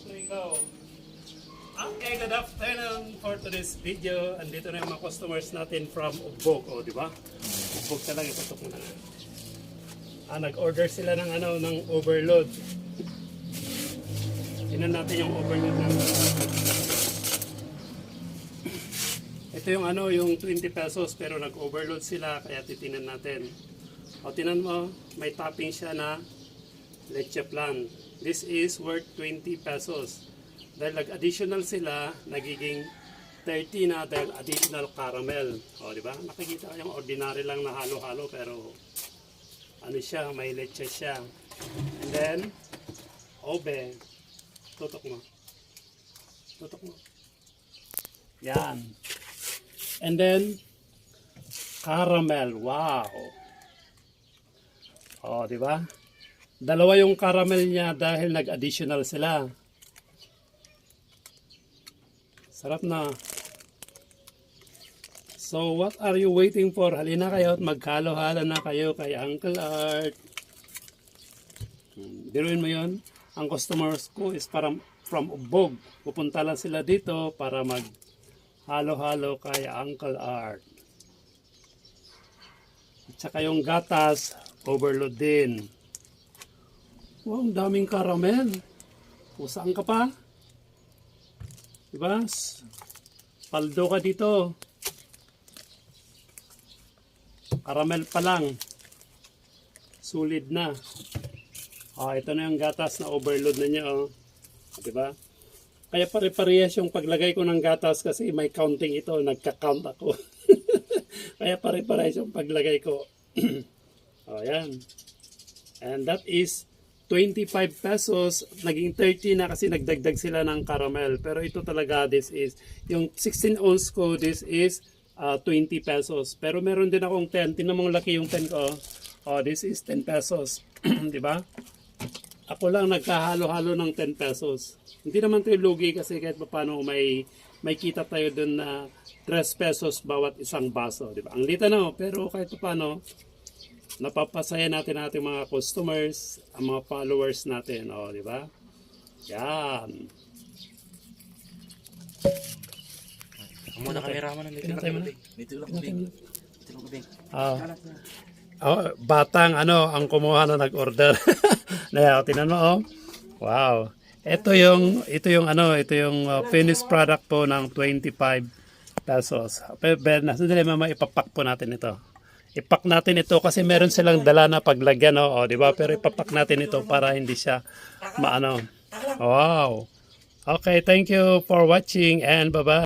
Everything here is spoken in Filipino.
ikaw. Okay, good afternoon for today's video. Andito na yung mga customers natin from Ugbog, di ba? Ugbog talaga, itutok mo na. Nag-order sila ng ng overload. Tingnan natin yung overload ng ito yung yung 20 pesos pero nag-overload sila kaya titingnan natin. O tingnan mo, may topping siya na leche flan. This is worth 20 pesos. Dahil nag-additional sila, nagiging 30 na dahil additional caramel. O, di ba? Nakikita yung ordinary lang na halo-halo pero ano siya, may leche siya. And then, obe. Tutok mo. Tutok mo. Yan. And then, caramel. Wow. O, di ba? Dalawa yung caramel niya dahil nag-additional sila. Sarap na. So, what are you waiting for? Halina kayo at maghalo-halo na kayo kay Uncle Art. Biruin mo yun. Ang customers ko is from Ugbog. Pupunta lang sila dito para maghalo-halo kay Uncle Art. At saka yung gatas, overload din. Wow, ang daming caramel. O, saan ka pa? Diba? Paldo ka dito. Caramel pa lang. Sulit na. Ito na yung gatas na overload na niya. Diba? Kaya pare-parehas yung paglagay ko ng gatas kasi may counting ito. Nagka-count ako. Kaya pare-parehas yung paglagay ko. Ayan. And that is 25 pesos, naging 30 na kasi nagdagdag sila ng caramel. Pero ito talaga, this is, yung 16 ounce ko, this is 20 pesos. Pero meron din akong 10. Tingnan mo laki yung 10 ko. This is 10 pesos. Diba? Ako lang nagkahalo-halo ng 10 pesos. Hindi naman tayo lugi kasi kahit paano may kita tayo dun na 3 pesos bawat isang baso. Diba? Ang lita na, pero kahit paano, napapasaya natin ating mga customers, ang mga followers natin, di ba? Yan. Muna kameraman ng dito lang kubing. Batang ang kumuha na nag-order. Tingnan mo, Wow. Ito yung finished product po ng 25 pesos. Pero sandali mama, ipapak po natin ito. Ipak natin ito kasi meron silang dala na paglagyan, di ba? Pero ipapak natin ito para hindi siya maano. Wow. Okay, thank you for watching and bye-bye.